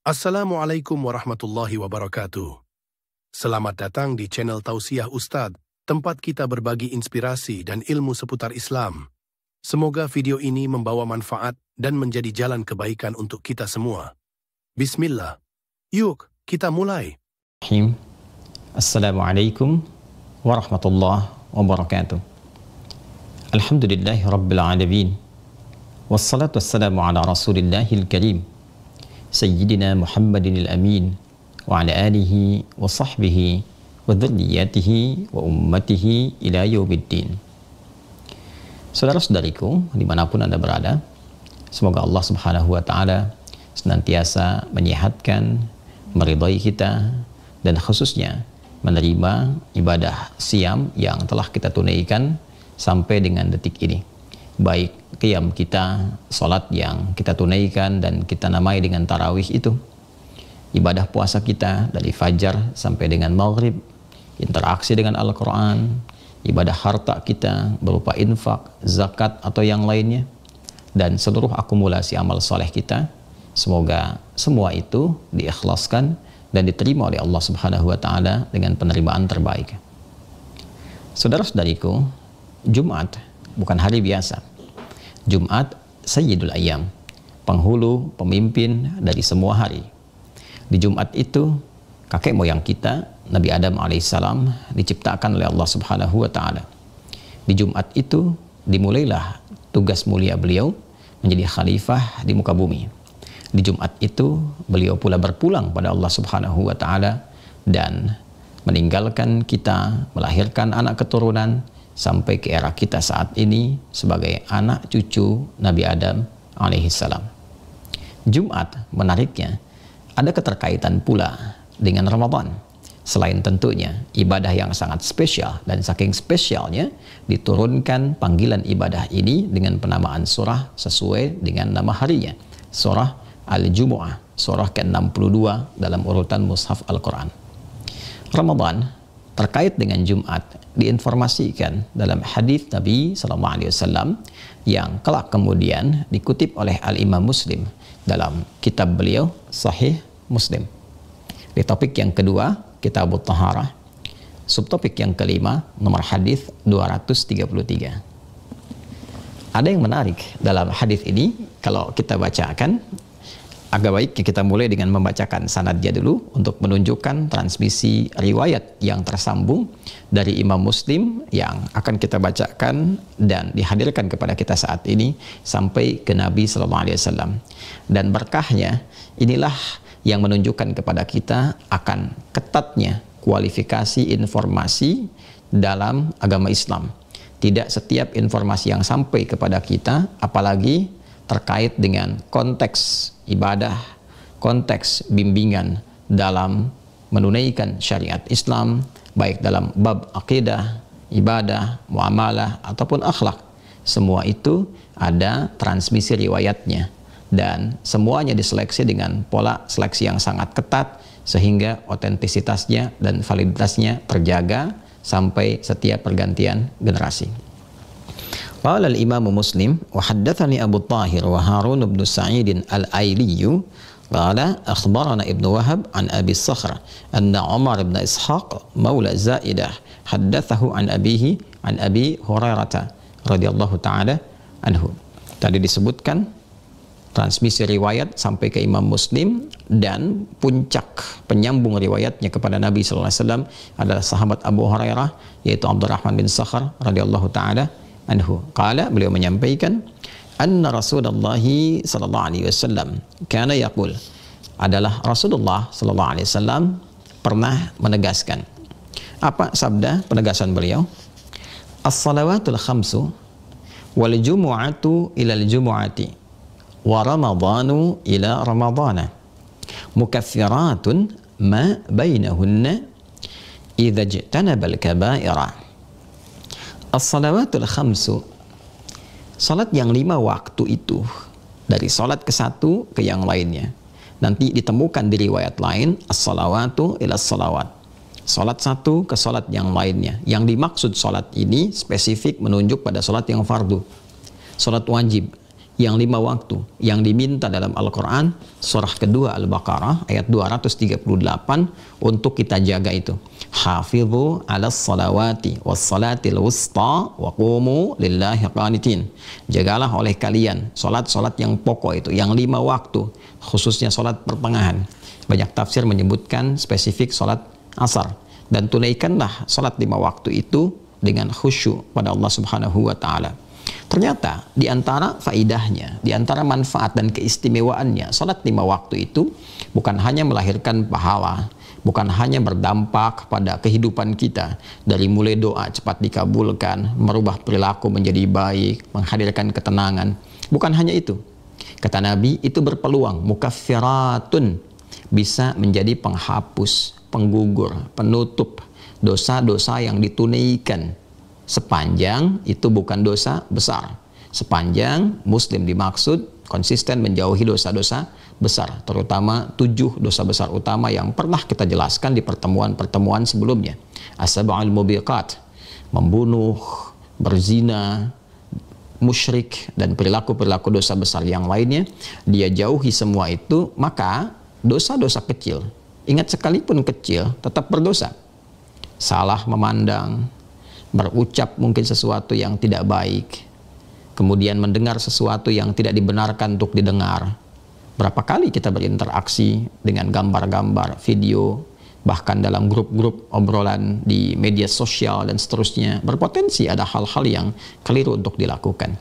Assalamualaikum warahmatullahi wabarakatuh. Selamat datang di channel Tausiah Ustadz, tempat kita berbagi inspirasi dan ilmu seputar Islam. Semoga video ini membawa manfaat dan menjadi jalan kebaikan untuk kita semua. Bismillah. Yuk, kita mulai. Assalamualaikum warahmatullahi wabarakatuh. Alhamdulillahi rabbil alamin. Wassalatu wassalamu ala rasulillahil karim. Sayyidina Muhammadin al-Amin wa ala alihi wa sahbihi wa dhurriyyatihi wa ummatihi ila yaumiddin. Saudara-saudariku dimanapun Anda berada, semoga Allah subhanahu wa ta'ala senantiasa menyehatkan, meridhai kita, dan khususnya menerima ibadah siam yang telah kita tunaikan sampai dengan detik ini. Baik qiyam kita, salat yang kita tunaikan dan kita namai dengan tarawih itu, ibadah puasa kita dari fajar sampai dengan maghrib, interaksi dengan Al-Quran, ibadah harta kita berupa infak, zakat atau yang lainnya, dan seluruh akumulasi amal soleh kita, semoga semua itu diikhlaskan dan diterima oleh Allah subhanahu wa ta'ala dengan penerimaan terbaik. Saudara-saudariku, Jumat bukan hari biasa. Jumat Sayyidul Ayyam, penghulu, pemimpin dari semua hari. Di Jumat itu, kakek moyang kita, Nabi Adam alaihissalam, diciptakan oleh Allah subhanahu wa ta'ala. Di Jumat itu, dimulailah tugas mulia beliau menjadi khalifah di muka bumi. Di Jumat itu, beliau pula berpulang pada Allah subhanahu wa ta'ala dan meninggalkan kita, melahirkan anak keturunan, sampai ke era kita saat ini sebagai anak cucu Nabi Adam alaihissalam. Jumat, menariknya, ada keterkaitan pula dengan Ramadan. Selain tentunya ibadah yang sangat spesial, dan saking spesialnya diturunkan panggilan ibadah ini dengan penamaan surah sesuai dengan nama harinya, surah Al-Jumu'ah, surah ke-62 dalam urutan mushaf Al-Quran. Ramadan terkait dengan Jumat diinformasikan dalam hadis Nabi SAW yang kelak kemudian dikutip oleh Al-Imam Muslim dalam kitab beliau Sahih Muslim. Di topik yang kedua, Kitabut Taharah, subtopik yang kelima, nomor hadis 233. Ada yang menarik dalam hadis ini, kalau kita bacakan, agak baik kita mulai dengan membacakan sanadnya dulu untuk menunjukkan transmisi riwayat yang tersambung dari Imam Muslim yang akan kita bacakan dan dihadirkan kepada kita saat ini sampai ke Nabi SAW. Dan berkahnya inilah yang menunjukkan kepada kita akan ketatnya kualifikasi informasi dalam agama Islam. Tidak setiap informasi yang sampai kepada kita, apalagi terkait dengan konteks ibadah, konteks bimbingan dalam menunaikan syariat Islam, baik dalam bab akidah, ibadah, muamalah, ataupun akhlak. Semua itu ada transmisi riwayatnya, dan semuanya diseleksi dengan pola seleksi yang sangat ketat, sehingga otentisitasnya dan validitasnya terjaga sampai setiap pergantian generasi. Qala al-Imam Muslim wa haddatsani Abu Tahir wa Harun bin Sa'id al-Aili qala akhbarana Ibnu Wahab an Abi Sakhr anna Umar bin Ishaq maula Zaidah haddatsahu an abihi an Abi Hurairah radhiyallahu taala anhu. Tadi disebutkan transmisi riwayat sampai ke Imam Muslim, dan puncak penyambung riwayatnya kepada Nabi sallallahu alaihi wasallam adalah sahabat Abu Hurairah, yaitu Abdurrahman bin Sakhr radhiyallahu taala anhu. Qala, beliau menyampaikan, anna Rasulullah sallallahu alaihi wasallam kana yaqul, adalah Rasulullah sallallahu alaihi wasallam pernah menegaskan. Apa sabda penegasan beliau? As-salawatul khamsu wal jumu'atu ila al-jumu'ati wa ramadhanu ila ramadhana mukaffiratun ma bainahunna idza ijtanaba al-kaba'ira. As-salawatul khamsu, salat yang 5 waktu itu, dari salat ke satu ke yang lainnya. Nanti ditemukan di riwayat lain, as-salawatu ila salawat, salat satu ke salat yang lainnya. Yang dimaksud salat ini spesifik menunjuk pada salat yang fardu, salat wajib yang 5 waktu yang diminta dalam Al-Quran, surah kedua Al-Baqarah ayat 238 untuk kita jaga itu. Hafidhu 'alas salawati was salatil wusta wa qumu lillahi qanitin. Jagalah oleh kalian salat-salat yang pokok itu, yang 5 waktu, khususnya salat pertengahan. Banyak tafsir menyebutkan spesifik salat asar, dan tunaikanlah salat 5 waktu itu dengan khusyuk pada Allah Subhanahu wa taala. Ternyata di antara faidahnya, di antara manfaat dan keistimewaannya, salat 5 waktu itu bukan hanya melahirkan pahala, bukan hanya berdampak pada kehidupan kita, dari mulai doa cepat dikabulkan, merubah perilaku menjadi baik, menghadirkan ketenangan. Bukan hanya itu. Kata Nabi, itu berpeluang mukaffiratun, bisa menjadi penghapus, penggugur, penutup dosa-dosa yang ditunaikan, sepanjang itu bukan dosa besar. Sepanjang Muslim dimaksud konsisten menjauhi dosa-dosa besar, terutama 7 dosa besar utama yang pernah kita jelaskan di pertemuan-pertemuan sebelumnya. As-sab'ul mubiqat, membunuh, berzina, musyrik, dan perilaku-perilaku dosa besar yang lainnya. Dia jauhi semua itu, maka dosa-dosa kecil, ingat sekalipun kecil, tetap berdosa. Salah memandang, berucap mungkin sesuatu yang tidak baik, kemudian mendengar sesuatu yang tidak dibenarkan untuk didengar. Berapa kali kita berinteraksi dengan gambar-gambar, video, bahkan dalam grup-grup obrolan di media sosial dan seterusnya, berpotensi ada hal-hal yang keliru untuk dilakukan.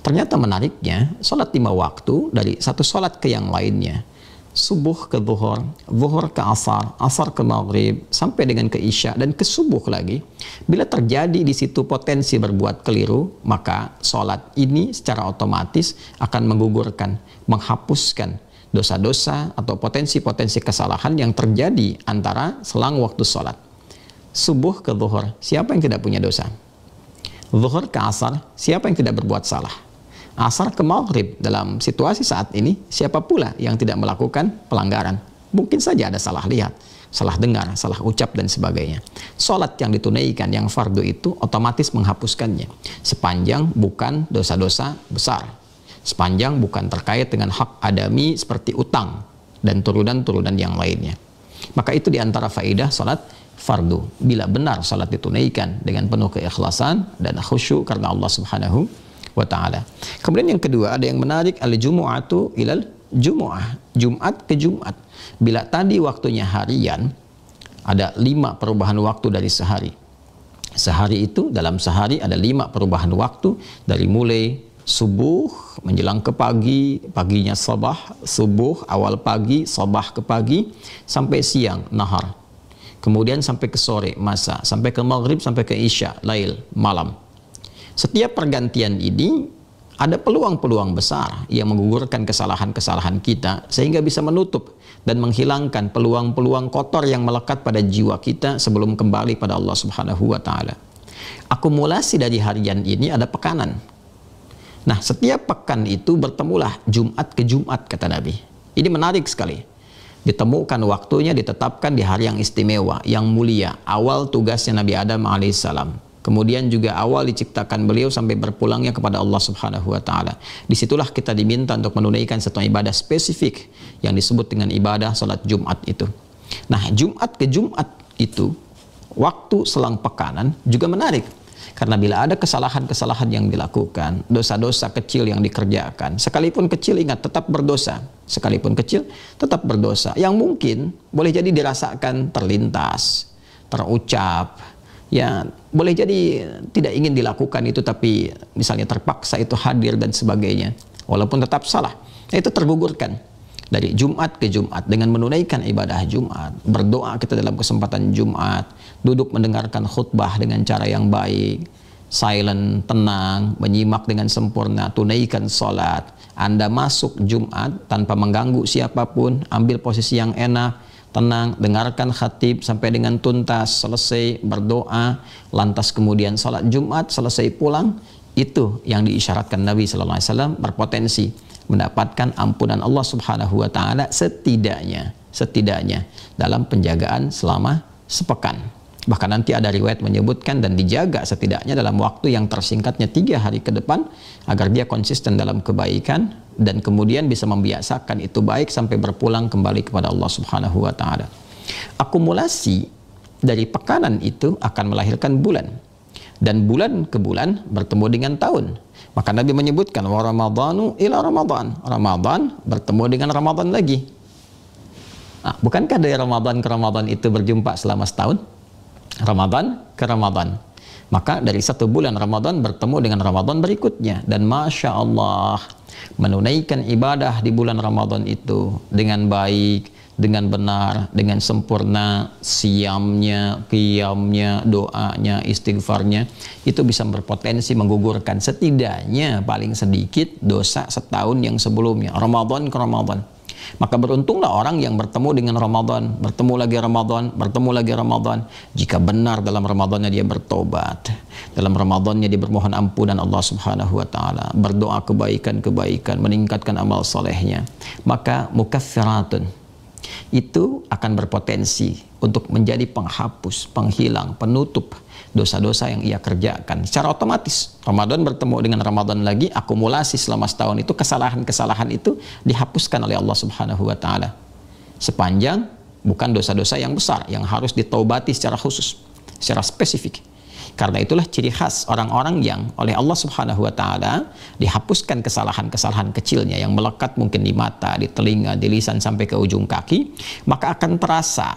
Ternyata menariknya, sholat 5 waktu dari satu sholat ke yang lainnya, subuh ke zuhur, zuhur ke asar, asar ke maghrib, sampai dengan ke isya dan ke subuh lagi. Bila terjadi di situ potensi berbuat keliru, maka sholat ini secara otomatis akan menggugurkan, menghapuskan dosa-dosa atau potensi-potensi kesalahan yang terjadi antara selang waktu sholat. Subuh ke zuhur, siapa yang tidak punya dosa? Zuhur ke asar, siapa yang tidak berbuat salah? Asar ke maghrib, dalam situasi saat ini, siapa pula yang tidak melakukan pelanggaran? Mungkin saja ada salah lihat, salah dengar, salah ucap, dan sebagainya. Sholat yang ditunaikan, yang fardu itu otomatis menghapuskannya, sepanjang bukan dosa-dosa besar, sepanjang bukan terkait dengan hak adami seperti utang dan turunan-turunan yang lainnya. Maka itu diantara faidah sholat fardu, bila benar sholat ditunaikan dengan penuh keikhlasan dan khusyuk karena Allah Subhanahu wa ta'ala. Kemudian yang kedua, ada yang menarik, al-jumu'atu ilal jumu'ah, Jumat ke Jumat. Bila tadi waktunya harian, ada 5 perubahan waktu dari sehari. Sehari itu, dalam sehari ada 5 perubahan waktu, dari mulai subuh menjelang ke pagi, paginya sabah, subuh awal pagi, sabah ke pagi, sampai siang, nahar. Kemudian sampai ke sore, masa, sampai ke maghrib, sampai ke isya, lail, malam. Setiap pergantian ini ada peluang-peluang besar yang menggugurkan kesalahan-kesalahan kita, sehingga bisa menutup dan menghilangkan peluang-peluang kotor yang melekat pada jiwa kita sebelum kembali pada Allah Subhanahu wa ta'ala. Akumulasi dari harian ini ada pekanan. Nah, setiap pekan itu bertemulah Jumat ke Jumat, kata Nabi. Ini menarik sekali. Ditemukan waktunya, ditetapkan di hari yang istimewa, yang mulia, awal tugasnya Nabi Adam alaihissalam. Kemudian juga awal diciptakan beliau sampai berpulangnya kepada Allah Subhanahu wa ta'ala. Disitulah kita diminta untuk menunaikan satu ibadah spesifik yang disebut dengan ibadah salat Jumat itu. Nah, Jumat ke Jumat itu, waktu selang pekanan, juga menarik. Karena bila ada kesalahan-kesalahan yang dilakukan, dosa-dosa kecil yang dikerjakan, sekalipun kecil, ingat, tetap berdosa. Sekalipun kecil, tetap berdosa. Yang mungkin boleh jadi dirasakan terlintas, terucap, ya boleh jadi tidak ingin dilakukan itu, tapi misalnya terpaksa itu hadir dan sebagainya, walaupun tetap salah, itu tergugurkan dari Jumat ke Jumat dengan menunaikan ibadah Jumat, berdoa kita dalam kesempatan Jumat, duduk mendengarkan khutbah dengan cara yang baik, silent, tenang, menyimak dengan sempurna, tunaikan sholat. Anda masuk Jumat tanpa mengganggu siapapun, ambil posisi yang enak, tenang, dengarkan khatib sampai dengan tuntas, selesai berdoa, lantas kemudian salat Jumat, selesai pulang. Itu yang diisyaratkan Nabi sallallahu alaihi wasallam, berpotensi mendapatkan ampunan Allah Subhanahu wa taala setidaknya dalam penjagaan selama sepekan. Bahkan nanti ada riwayat menyebutkan dan dijaga setidaknya dalam waktu yang tersingkatnya 3 hari ke depan agar dia konsisten dalam kebaikan dan kemudian bisa membiasakan itu baik sampai berpulang kembali kepada Allah Subhanahu wa taala. Akumulasi dari pekanan itu akan melahirkan bulan, dan bulan ke bulan bertemu dengan tahun. Maka Nabi menyebutkan wa ramadhanu ila ramadhan. Ramadan bertemu dengan Ramadan lagi. Nah, bukankah dari Ramadan ke Ramadan itu berjumpa selama setahun? Ramadan ke Ramadan. Maka dari 1 bulan Ramadan bertemu dengan Ramadan berikutnya. Dan Masya Allah, menunaikan ibadah di bulan Ramadan itu dengan baik, dengan benar, dengan sempurna, siamnya, qiyamnya, doanya, istighfarnya, itu bisa berpotensi menggugurkan setidaknya paling sedikit dosa setahun yang sebelumnya, Ramadan ke Ramadan. Maka beruntunglah orang yang bertemu dengan Ramadan, bertemu lagi Ramadan, bertemu lagi Ramadan. Jika benar dalam Ramadannya dia bertobat, dalam Ramadannya dia bermohon ampunan Allah Subhanahu wa taala, berdoa kebaikan-kebaikan, meningkatkan amal solehnya, maka mukaffiratun itu akan berpotensi untuk menjadi penghapus, penghilang, penutup dosa-dosa yang ia kerjakan secara otomatis. Ramadan bertemu dengan Ramadan lagi, akumulasi selama setahun itu, kesalahan-kesalahan itu dihapuskan oleh Allah Subhanahu wa taala. Sepanjang bukan dosa-dosa yang besar yang harus ditaubati secara khusus, secara spesifik. Karena itulah ciri khas orang-orang yang oleh Allah Subhanahu wa taala dihapuskan kesalahan-kesalahan kecilnya yang melekat mungkin di mata, di telinga, di lisan sampai ke ujung kaki, maka akan terasa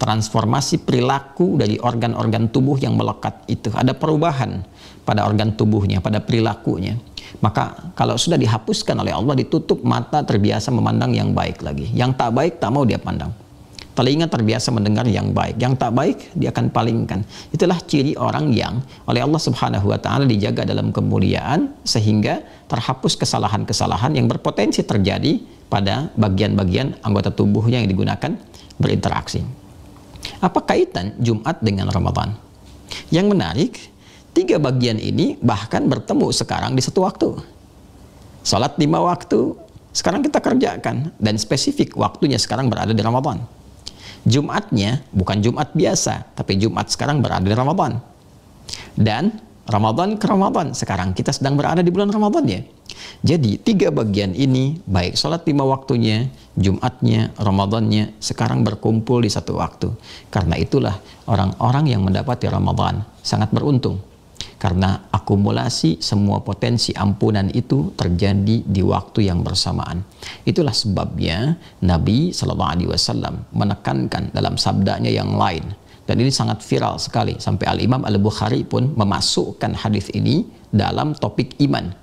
transformasi perilaku dari organ-organ tubuh yang melekat itu. Ada perubahan pada organ tubuhnya, pada perilakunya. Maka kalau sudah dihapuskan oleh Allah, ditutup mata, terbiasa memandang yang baik lagi. Yang tak baik tak mau dia pandang. Telinga terbiasa mendengar yang baik, yang tak baik dia akan palingkan. Itulah ciri orang yang oleh Allah Subhanahu wa taala dijaga dalam kemuliaan sehingga terhapus kesalahan-kesalahan yang berpotensi terjadi pada bagian-bagian anggota tubuhnya yang digunakan berinteraksi. Apa kaitan Jumat dengan Ramadan? Yang menarik, 3 bagian ini bahkan bertemu sekarang di satu waktu. Salat 5 waktu sekarang kita kerjakan, dan spesifik waktunya sekarang berada di Ramadan. Jumatnya bukan Jumat biasa, tapi Jumat sekarang berada di Ramadan. Dan Ramadan ke Ramadan, sekarang kita sedang berada di bulan Ramadan ya. Jadi 3 bagian ini, baik sholat 5 waktunya, Jumatnya, Ramadannya, sekarang berkumpul di satu waktu. Karena itulah orang-orang yang mendapati Ramadan sangat beruntung. Karena akumulasi semua potensi ampunan itu terjadi di waktu yang bersamaan. Itulah sebabnya Nabi SAW menekankan dalam sabdanya yang lain. Dan ini sangat viral sekali. Sampai Al-Imam Al-Bukhari pun memasukkan hadis ini dalam topik iman.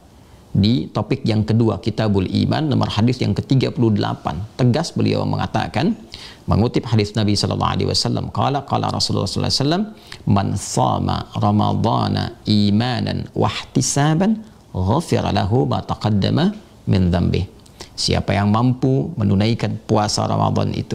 Di topik yang kedua, Kitabul Iman, nomor hadis yang ke-38. Tegas beliau mengatakan, mengutip hadis Nabi SAW, qala Rasulullah SAW, man shama Ramadana imanan wahtisaban ghafira lahu ma taqaddama min dzambih. Siapa yang mampu menunaikan puasa Ramadan itu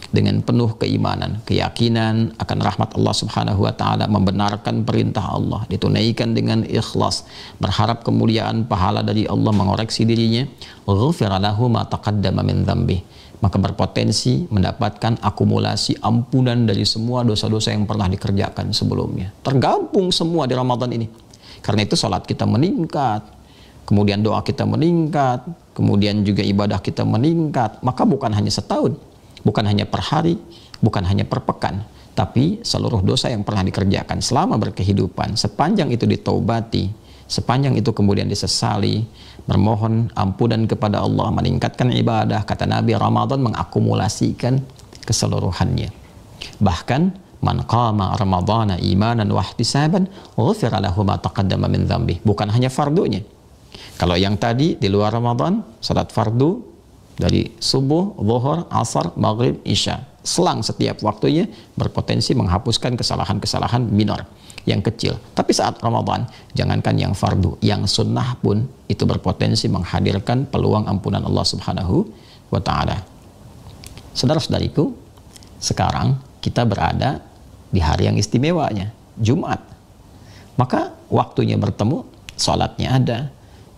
dengan penuh keimanan, keyakinan akan rahmat Allah Subhanahu wa taala, membenarkan perintah Allah, ditunaikan dengan ikhlas, berharap kemuliaan pahala dari Allah, mengoreksi dirinya, ghufira lahu ma taqaddama min dzambih, maka berpotensi mendapatkan akumulasi ampunan dari semua dosa-dosa yang pernah dikerjakan sebelumnya. Tergabung semua di Ramadan ini. Karena itu salat kita meningkat, kemudian doa kita meningkat, kemudian juga ibadah kita meningkat. Maka bukan hanya setahun, bukan hanya per hari, bukan hanya per pekan, tapi seluruh dosa yang pernah dikerjakan selama berkehidupan, sepanjang itu ditaubati, sepanjang itu kemudian disesali, bermohon ampunan kepada Allah, meningkatkan ibadah. Kata Nabi, Ramadan mengakumulasikan keseluruhannya. Bahkan man qama ramadhana imanan wahtisaban ghufira lahu ma taqaddama min dzambih. Bukan hanya fardunya. Kalau yang tadi di luar Ramadan, salat fardu dari subuh, zuhur, asar, maghrib, isya, selang setiap waktunya berpotensi menghapuskan kesalahan-kesalahan minor yang kecil. Tapi saat Ramadan, jangankan yang fardu, yang sunnah pun itu berpotensi menghadirkan peluang ampunan Allah Subhanahu wa taala. Saudara-saudariku, sekarang kita berada di hari yang istimewanya, Jumat. Maka waktunya bertemu, salatnya ada,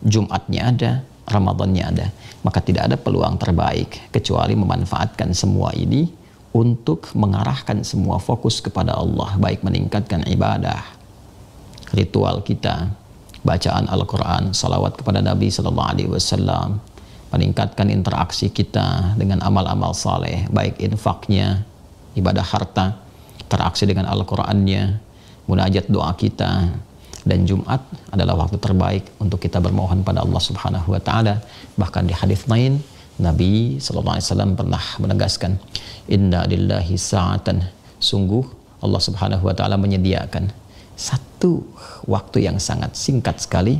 Jumatnya ada, Ramadannya ada. Maka tidak ada peluang terbaik kecuali memanfaatkan semua ini untuk mengarahkan semua fokus kepada Allah, baik meningkatkan ibadah, ritual kita, bacaan Al-Quran, salawat kepada Nabi Sallallahu Alaihi Wasallam, meningkatkan interaksi kita dengan amal-amal saleh, baik infaknya, ibadah harta, interaksi dengan Al-Qurannya, munajat doa kita. Dan Jumat adalah waktu terbaik untuk kita bermohon pada Allah Subhanahu wa Ta'ala. Bahkan di hadis lain, Nabi Sallallahu Alaihi Wasallam pernah menegaskan, Inna lillahi sa'atan, sungguh Allah Subhanahu wa Ta'ala menyediakan satu waktu yang sangat singkat sekali,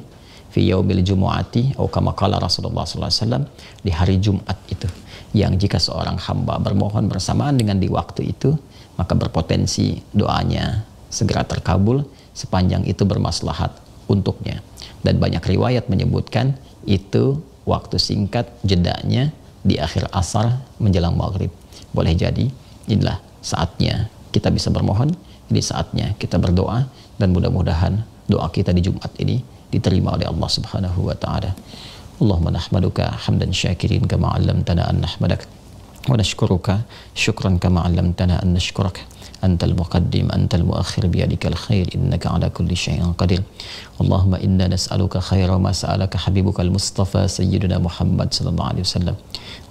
fi yaumil jumu'ati, atau kama qala Rasulullah Sallallahu Alaihi Wasallam, di hari Jumat itu, yang jika seorang hamba bermohon bersamaan dengan di waktu itu, maka berpotensi doanya segera terkabul, sepanjang itu bermaslahat untuknya. Dan banyak riwayat menyebutkan itu waktu singkat, jedanya di akhir asar menjelang maghrib. Boleh jadi inilah saatnya kita bisa bermohon, ini saatnya kita berdoa, dan mudah-mudahan doa kita di Jumat ini diterima oleh Allah Subhanahu wa Ta'ala. Allahumma nahmaduka hamdan syakirin kama 'allamtana an nahmadak, wa nashkuruka syukran kama 'allamtana an nashkurak. Antal muqaddim, antal muakhir, biyadikal khair, innaka ala kulli syai'in qadir. Allahumma inna nas'aluka khaira ma sa'alaka habibukal Mustafa Sayyidina Muhammad sallallahu alaihi wasallam,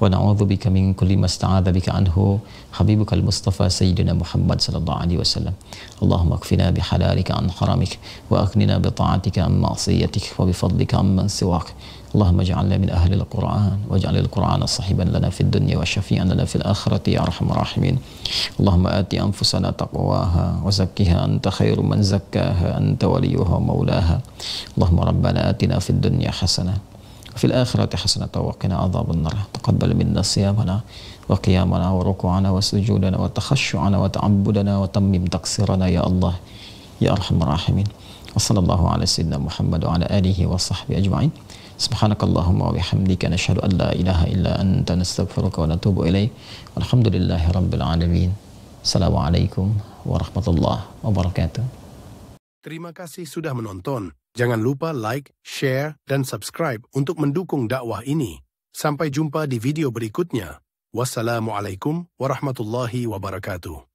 wa na'udzubika min kulli ma sta'adha bika anhu habibukal Mustafa Sayyidina Muhammad sallallahu alaihi wasallam. Allahumma kfina bihalalika an haramik, wa aghnina bi ta'atika an ma'siyatik, wa bi fadlika amman siwak. Allahumma ja'alna min ahli al-Qur'an, waj'alil Qur'ana sahiban lana fid dunya wa syafi'an lana fil akhirati ya arhamar rahimin. Allahumma ati anfusana taqwaha wa zakkiha anta khairu man zakkaha anta waliyuha maulaha. Allahumma rabbana atina fid dunya hasanah wa fil akhirati hasanah wa qina adzaban nar. Taqabbal minna siyamana wa qiyamana wa ruku'ana wa sujudana wa takhashshu'ana wa ta'abbudana wa tammim taqsirana ya Allah ya arhamar rahimin. Wa sallallahu ala sayyidina Muhammad wa ala alihi wa sahbihi ajma'in. Subhanakallahumma wa bihamdika nashhadu an la ilaha illa anta nastaghfiruka wa natubu ilaik. Walhamdulillahi rabbil alamin. Assalamualaikum warahmatullahi wabarakatuh. Terima kasih sudah menonton. Jangan lupa like, share, dan subscribe untuk mendukung dakwah ini. Sampai jumpa di video berikutnya. Wassalamualaikum warahmatullahi wabarakatuh.